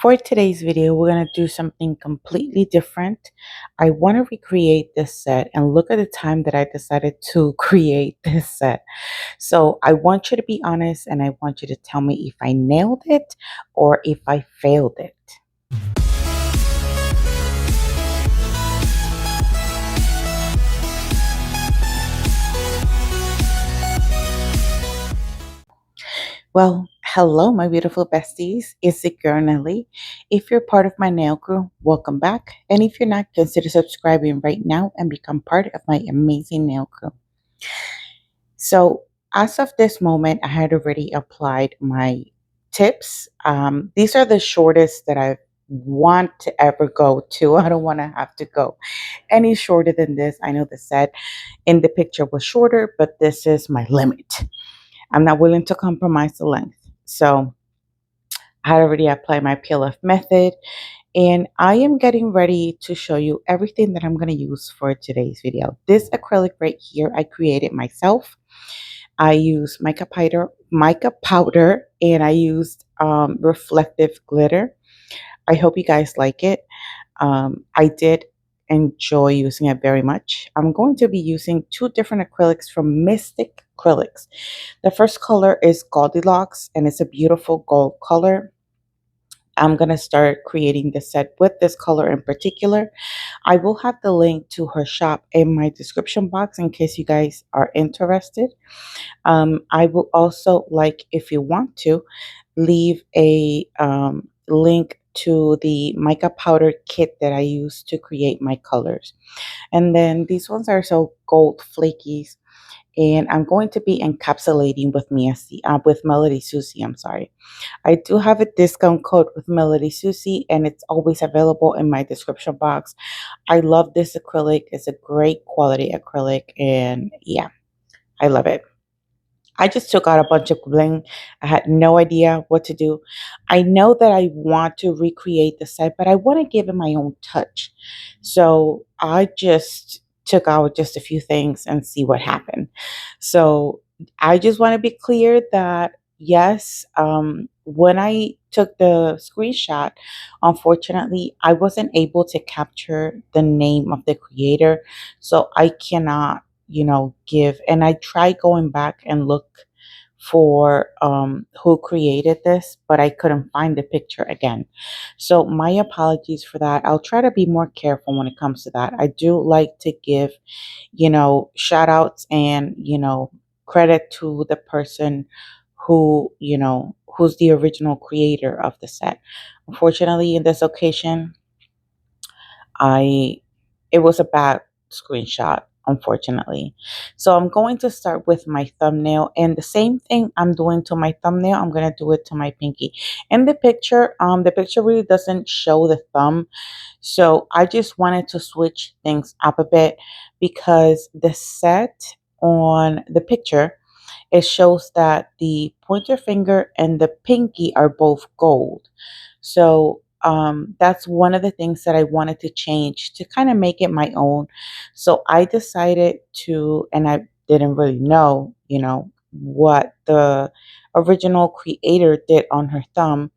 For today's video, we're going to do something completely different. I want to recreate this set, and look at the time that I decided to create this set. So I want you to be honest, and I want you to tell me if I nailed it or if I failed it. Well, hello, my beautiful besties. It's your girl Nelly. If you're part of my nail crew, welcome back. And if you're not, consider subscribing right now and become part of my amazing nail crew. So, as of this moment, I had already applied my tips. These are the shortest that I want to ever go to. I don't want to have to go any shorter than this. I know the set in the picture was shorter, but this is my limit. I'm not willing to compromise the length. So I had already applied my PLF method, and I am getting ready to show you everything that I'm going to use for today's video. This acrylic right here, I created myself. I used mica powder, and I used reflective glitter. I hope you guys like it. I did enjoy using it very much. I'm going to be using two different acrylics from Mystic Acrylics. The first color is Goldilocks, and it's a beautiful gold color. I'm going to start creating the set with this color in particular. I will have the link to her shop in my description box in case you guys are interested. I will also, like, if you want to, leave a link to the mica powder kit that I use to create my colors. And then these ones are so gold flakies, and I'm going to be encapsulating with with Melody Susie. I'm sorry. I do have a discount code with Melody Susie, and it's always available in my description box. I love this acrylic. It's a great quality acrylic, and yeah, I love it. I just took out a bunch of bling. I had no idea what to do. I know that I want to recreate the set, but I want to give it my own touch. So I just took out just a few things and see what happened. So I just want to be clear that yes, when I took the screenshot, unfortunately, I wasn't able to capture the name of the creator. So I cannot, give. And I tried going back and look for who created this, but I couldn't find the picture again. So my apologies for that. I'll try to be more careful when it comes to that. I do like to give, shout outs and, credit to the person who's the original creator of the set. Unfortunately, in this occasion, I it was a bad screenshot, unfortunately. So I'm going to start with my thumbnail, and the same thing I'm doing to my thumbnail, I'm going to do it to my pinky. In the picture really doesn't show the thumb. So I just wanted to switch things up a bit because the set on the picture, it shows that the pointer finger and the pinky are both gold. So that's one of the things that I wanted to change to kind of make it my own. So I decided to, and I didn't really know, what the original creator did on her thumb.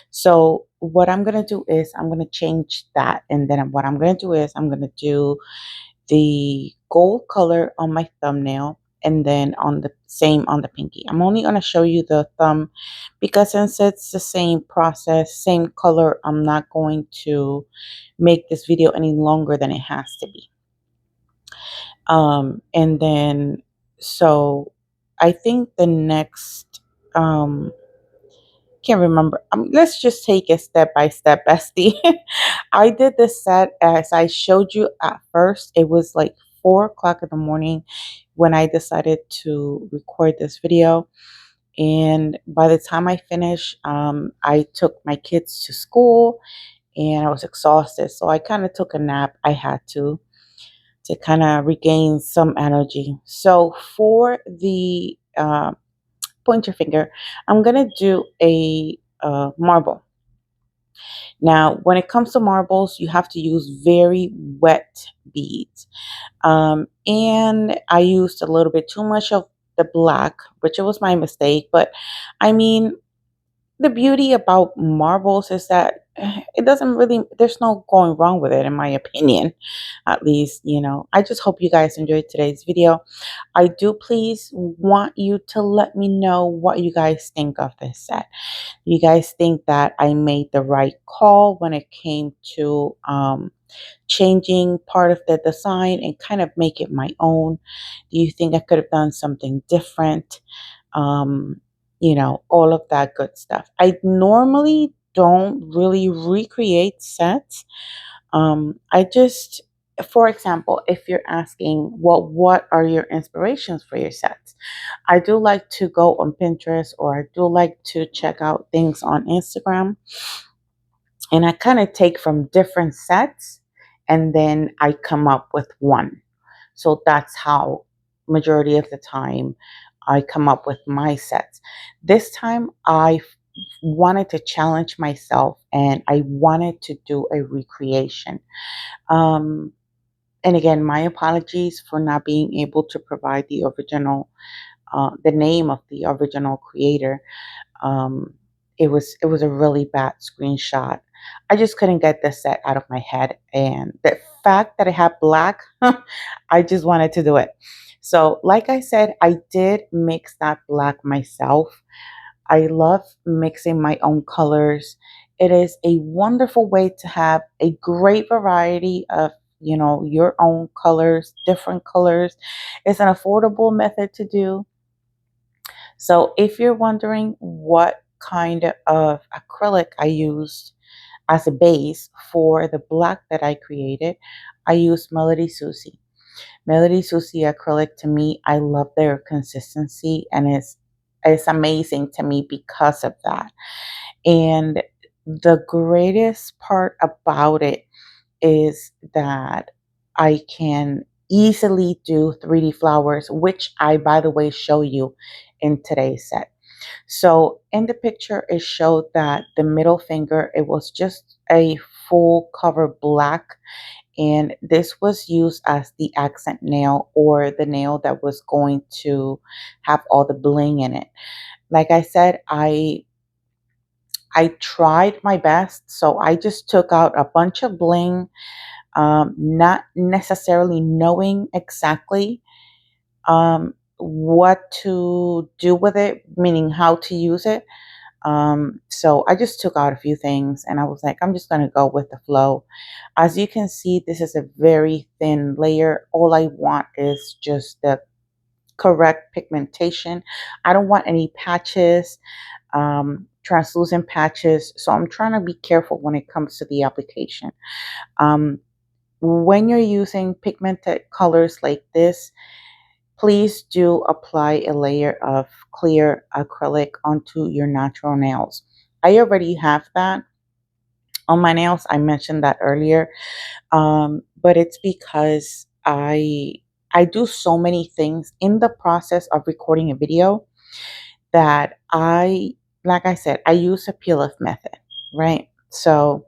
So what I'm going to do is I'm going to change that. And then what I'm going to do is I'm going to do the gold color on my thumbnail, and then on the same on the pinky. I'm only going to show you the thumb because since it's the same process, same color, I'm not going to make this video any longer than it has to be. And then, so I think the next, can't remember. Let's just take it step by step, bestie. I did this set as I showed you at first. It was like 4 o'clock in the morning when I decided to record this video. And by the time I finished, I took my kids to school and I was exhausted. So I kind of took a nap. I had to kind of regain some energy. So for the pointer finger, I'm going to do a marble. Now, when it comes to marbles, you have to use very wet beads. And I used a little bit too much of the black, which it was my mistake. But I mean, the beauty about marbles is that it doesn't really, there's no going wrong with it in my opinion. At least, I just hope you guys enjoyed today's video. I do please want you to let me know what you guys think of this set. You guys think that I made the right call when it came to changing part of the design and kind of make it my own? Do you think I could have done something different? Um, all of that good stuff. I normally don't really recreate sets. I just, for example, if you're asking, well, what are your inspirations for your sets? I do like to go on Pinterest, or I do like to check out things on Instagram, and I kind of take from different sets and then I come up with one. So that's how majority of the time I come up with my sets. This time I wanted to challenge myself and I wanted to do a recreation. Um, and again, my apologies for not being able to provide the original, the name of the original creator. um, it was a really bad screenshot. I just couldn't get the set out of my head, and the fact that it had black, I just wanted to do it. So, like I said, I did mix that black myself. I love mixing my own colors. It is a wonderful way to have a great variety of, your own colors, different colors. It's an affordable method to do. So if you're wondering what kind of acrylic I used as a base for the black that I created, I used Melody Susie. Melody Susie acrylic, to me, I love their consistency, and it's amazing to me because of that. And the greatest part about it is that I can easily do 3D flowers, which I, by the way, show you in today's set. So in the picture, it showed that the middle finger, it was just a full cover black. And this was used as the accent nail, or the nail that was going to have all the bling in it. Like I said, I tried my best. So I just took out a bunch of bling, not necessarily knowing exactly what to do with it, meaning how to use it. So I just took out a few things and I was like, I'm just going to go with the flow. As you can see, this is a very thin layer. All I want is just the correct pigmentation. I don't want any patches, translucent patches. So I'm trying to be careful when it comes to the application. Um, when you're using pigmented colors like this, please do apply a layer of clear acrylic onto your natural nails. I already have that on my nails. I mentioned that earlier, but it's because I do so many things in the process of recording a video that like I said, I use a peel-off method, right? So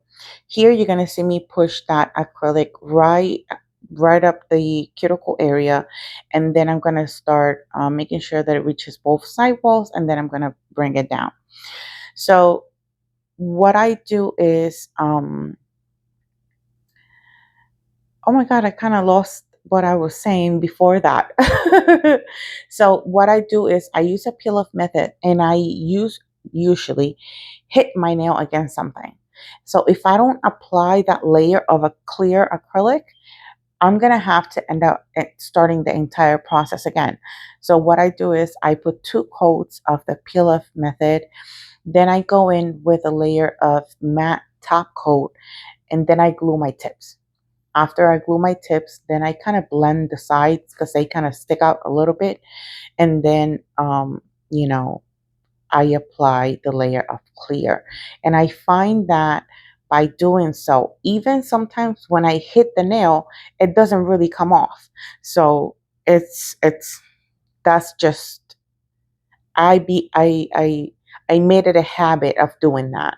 here you're gonna see me push that acrylic right up the cuticle area, and then I'm gonna start making sure that it reaches both side walls, and then I'm gonna bring it down. So what I do is, oh my God, I kind of lost what I was saying before that. So what I do is I use a peel off method, and I usually hit my nail against something. So if I don't apply that layer of a clear acrylic, I'm going to have to end up starting the entire process again. So what I do is I put 2 coats of the peel off method. Then I go in with a layer of matte top coat, and then I glue my tips. After I glue my tips, then I kind of blend the sides because they kind of stick out a little bit. And then, you know, I apply the layer of clear. And I find that by doing so, even sometimes when I hit the nail, it doesn't really come off. So it's that's just I made it a habit of doing that.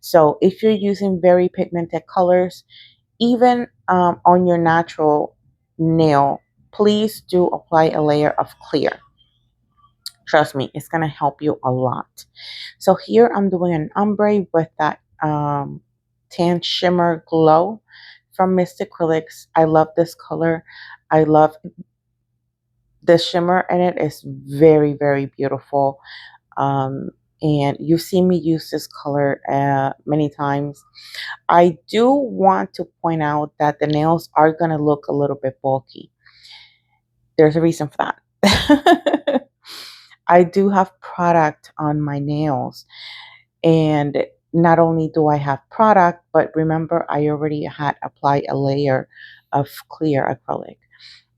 So if you're using very pigmented colors, even on your natural nail, please do apply a layer of clear. Trust me, it's going to help you a lot. So here I'm doing an ombre with that Tan Shimmer Glow from Mist Acrylics. I love this color. I love the shimmer in it. Is very, very beautiful. Um, and you've seen me use this color many times. I do want to point out that the nails are going to look a little bit bulky. There's a reason for that. I do have product on my nails, and not only do I have product, but remember I already had applied a layer of clear acrylic.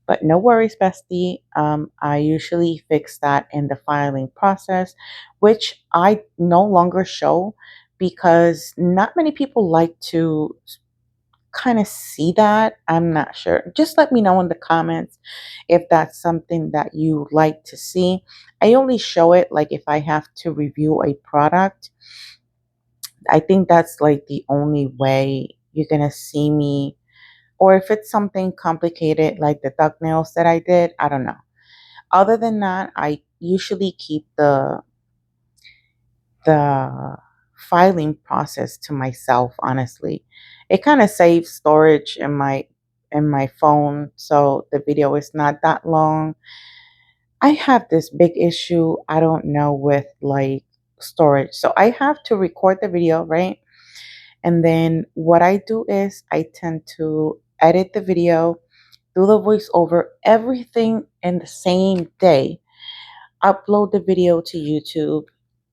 But no worries, bestie. I usually fix that in the filing process, which I no longer show because not many people like to kind of see that. I'm not sure. Just let me know in the comments if that's something that you like to see. I only show it like if I have to review a product. I think that's like the only way you're gonna see me, or if it's something complicated like the duck nails that I did, I don't know. Other than that, I usually keep the filing process to myself, honestly. It kind of saves storage in my phone, so the video is not that long. I have this big issue, I don't know, with like storage. So I have to record the video, right? And then what I do is I tend to edit the video, do the voiceover, everything in the same day, upload the video to YouTube,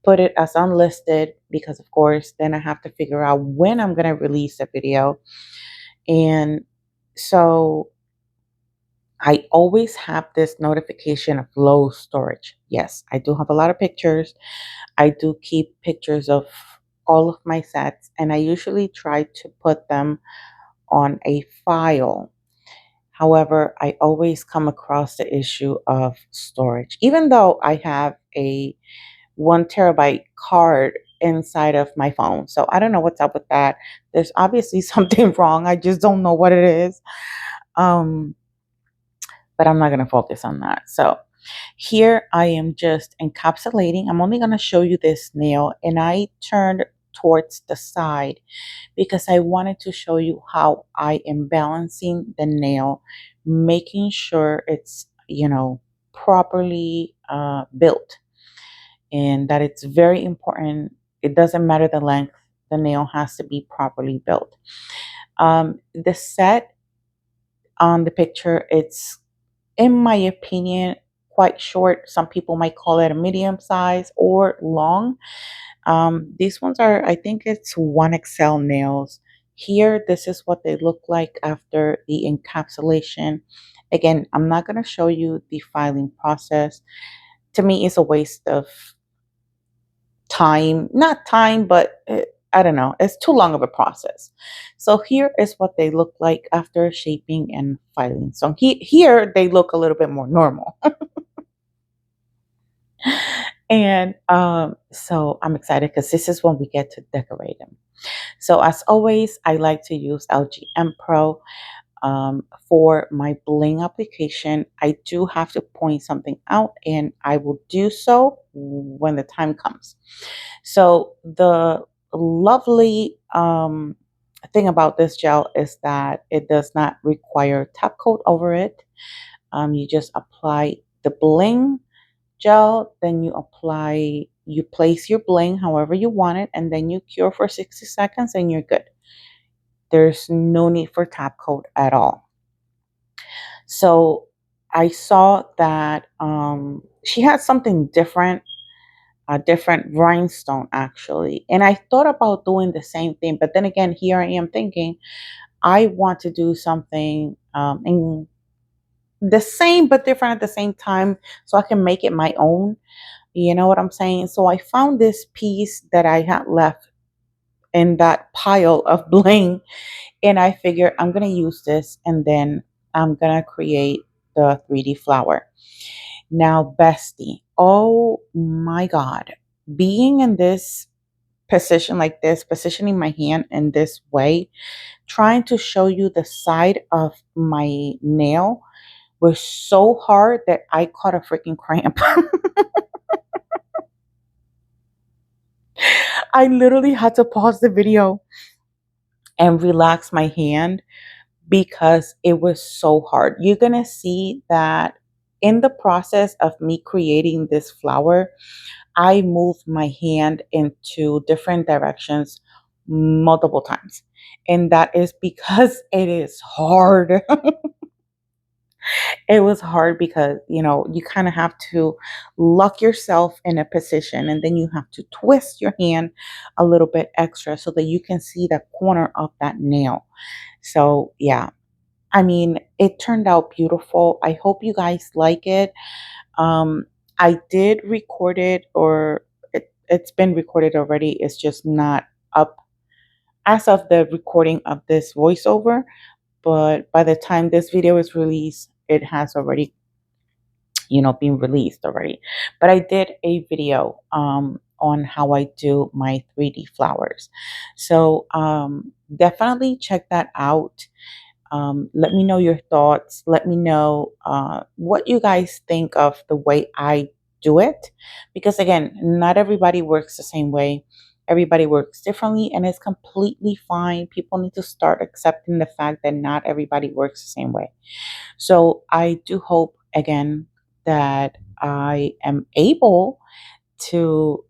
put it as unlisted because, of course, then I have to figure out when I'm going to release the video. And so I always have this notification of low storage. Yes, I do have a lot of pictures. I do keep pictures of all of my sets, and I usually try to put them on a file. However, I always come across the issue of storage, even though I have a 1 terabyte card inside of my phone. So I don't know what's up with that. There's obviously something wrong. I just don't know what it is. Um, but I'm not going to focus on that. So here I am just encapsulating. I'm only going to show you this nail, and I turned towards the side because I wanted to show you how I am balancing the nail, making sure it's, properly built, and that it's very important. It doesn't matter the length, the nail has to be properly built. The set on the picture, it's, in my opinion, quite short. Some people might call it a medium size or long. These ones are, I think it's 1XL nails. Here, this is what they look like after the encapsulation. Again, I'm not going to show you the filing process. To me, it's a waste of time. Not time, but I don't know. It's too long of a process. So here is what they look like after shaping and filing. So here they look a little bit more normal. And so I'm excited because this is when we get to decorate them. So as always, I like to use LGNPRO for my bling application. I do have to point something out, and I will do so when the time comes. So the lovely thing about this gel is that it does not require top coat over it. You just apply the bling gel, then you place your bling however you want it, and then you cure for 60 seconds and you're good. There's no need for top coat at all. So I saw that she had something different, a different rhinestone actually. And I thought about doing the same thing, but then again, here I am thinking I want to do something in the same but different at the same time so I can make it my own. You know what I'm saying? So I found this piece that I had left in that pile of bling, and I figured I'm going to use this, and then I'm going to create the 3D flower. Now, bestie, oh my God, being in this position like this, positioning my hand in this way, trying to show you the side of my nail was so hard that I caught a freaking cramp. I literally had to pause the video and relax my hand because it was so hard. You're going to see that in the process of me creating this flower, I moved my hand into different directions multiple times. And that is because it is hard. It was hard because, you kind of have to lock yourself in a position and then you have to twist your hand a little bit extra so that you can see the corner of that nail. So, yeah, I mean, it turned out beautiful. I hope you guys like it. Um, I did record it, or it's been recorded already. It's just not up as of the recording of this voiceover. But by the time this video is released, it has already, been released already. But I did a video on how I do my 3D flowers. So definitely check that out. Let me know your thoughts. Let me know what you guys think of the way I do it. Because again, not everybody works the same way. Everybody works differently, and it's completely fine. People need to start accepting the fact that not everybody works the same way. So I do hope, again, that I am able to,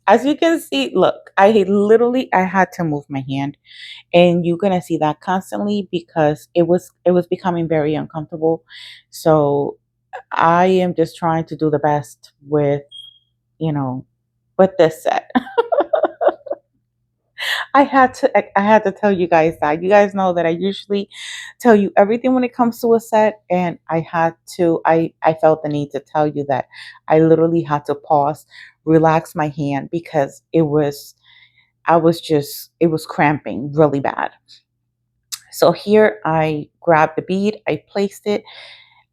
as you can see, look, I had to move my hand, and you're gonna see that constantly because it was becoming very uncomfortable. So I am just trying to do the best with, you know with this set. I had to tell you guys that. You guys know that I usually tell you everything when it comes to a set, and I felt the need to tell you that I literally had to pause, relax my hand because it was cramping really bad. So here I grabbed the bead, I placed it,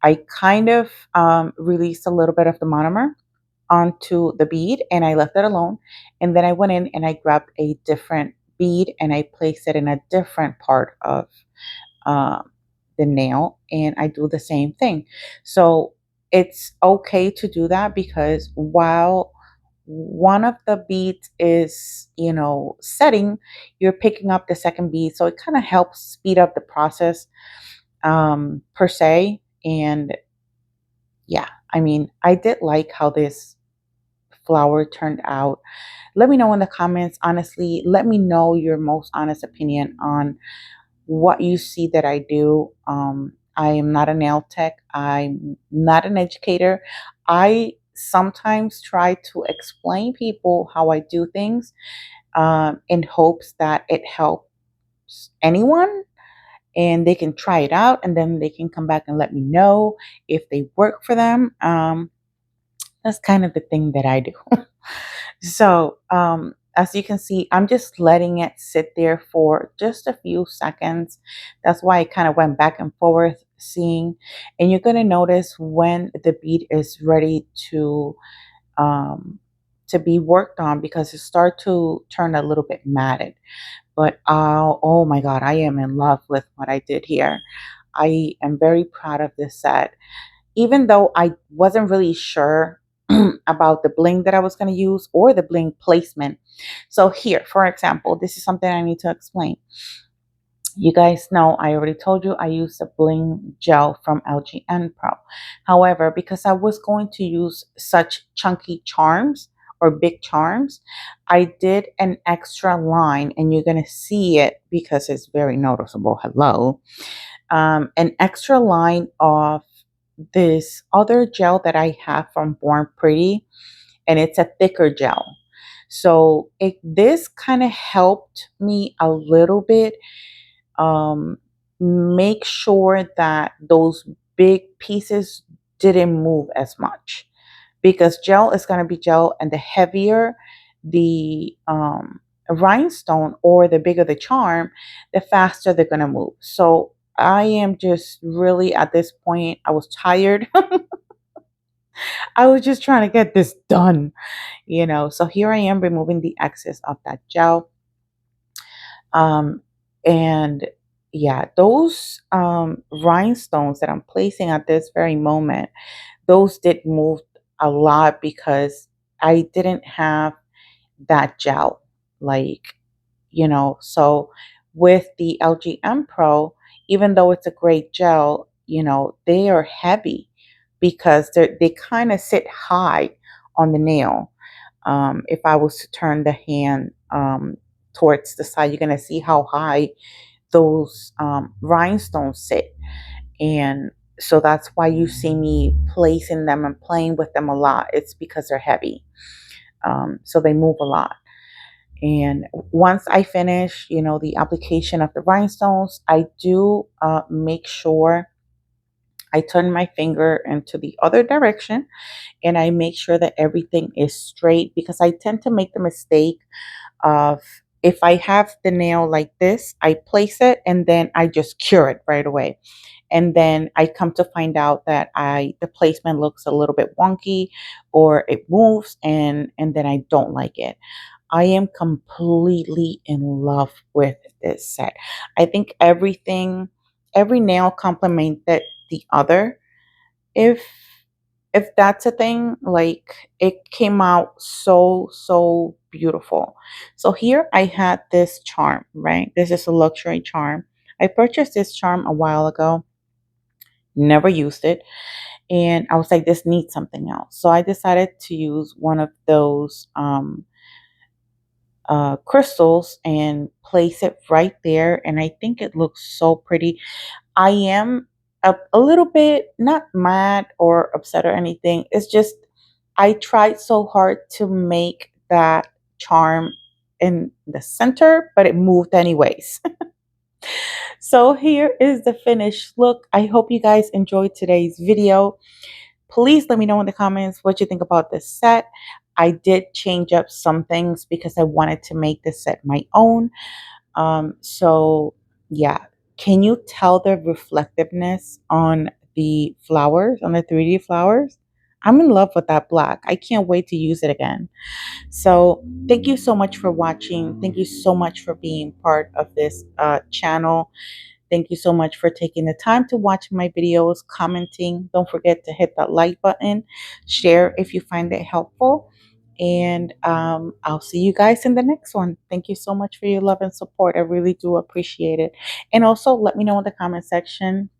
I kind of released a little bit of the monomer onto the bead and I left it alone. And then I went in and I grabbed a different bead and I placed it in a different part of um, the nail, and I do the same thing. So it's okay to do that because while one of the beads is, setting, you're picking up the second bead. So it kind of helps speed up the process per se. And yeah, I mean, I did like how this flower turned out. Let me know in the comments. Honestly, let me know your most honest opinion on what you see that I do. I am not a nail tech. I'm not an educator. I sometimes try to explain people how I do things in hopes that it helps anyone and they can try it out and then they can come back and let me know if they work for them. That's kind of the thing that I do. So, as you can see, I'm just letting it sit there for just a few seconds. That's why I kind of went back and forth seeing. And you're going to notice when the bead is ready um, to be worked on because it start to turn a little bit matted. But oh my God, I am in love with what I did here. I am very proud of this set even though I wasn't really sure about the bling that I was going to use or the bling placement. So here, for example, this is something I need to explain. You guys know I already told you I use the bling gel from LGNPRO. However, because I was going to use such chunky charms or big charms, I did an extra line and you're going to see it because it's very noticeable. Hello. An extra line of this other gel that I have from Born Pretty, and it's a thicker gel. So this kind of helped me a little bit um, make sure that those big pieces didn't move as much because gel is going to be gel, and the heavier the rhinestone or the bigger the charm, the faster they're going to move. So I am just really at this point, I was tired. I was just trying to get this done. So here I am removing the excess of that gel. Um, and yeah, those rhinestones that I'm placing at this very moment, those did move a lot because I didn't have that gel. Like, So with the LGN PRO, even though it's a great gel, they are heavy because they kind of sit high on the nail. If I was to turn the hand towards the side, you're gonna see how high those rhinestones sit. And so that's why you see me placing them and playing with them a lot. It's because they're heavy. So they move a lot. And once I finish, the application of the rhinestones, I do make sure I turn my finger into the other direction and I make sure that everything is straight, because I tend to make the mistake of, if I have the nail like this, I place it and then I just cure it right away. And then I come to find out that the placement looks a little bit wonky, or it moves, and then I don't like it. I am completely in love with this set. I think every nail complemented the other. If if that's a thing, like, it came out so beautiful. So here I had this charm, right? This is a luxury charm. I purchased this charm a while ago, never used it, and I was like, this needs something else. So I decided to use one of those crystals and place it right there, and I think it looks so pretty. I am a little bit not mad or upset or anything. It's just I tried so hard to make that charm in the center, but it moved anyways. So here is the finished look. I hope you guys enjoyed today's video. Please let me know in the comments what you think about this set. I did change up some things because I wanted to make this set my own. So yeah, can you tell the reflectiveness on the flowers, on the 3D flowers? I'm in love with that black. I can't wait to use it again. So thank you so much for watching. Thank you so much for being part of this channel. Thank you so much for taking the time to watch my videos, commenting. Don't forget to hit that like button, share if you find it helpful. And I'll see you guys in the next one. Thank you so much for your love and support. I really do appreciate it. And also let me know in the comment section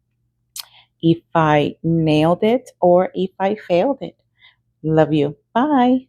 if I nailed it or if I failed it. Love you. Bye.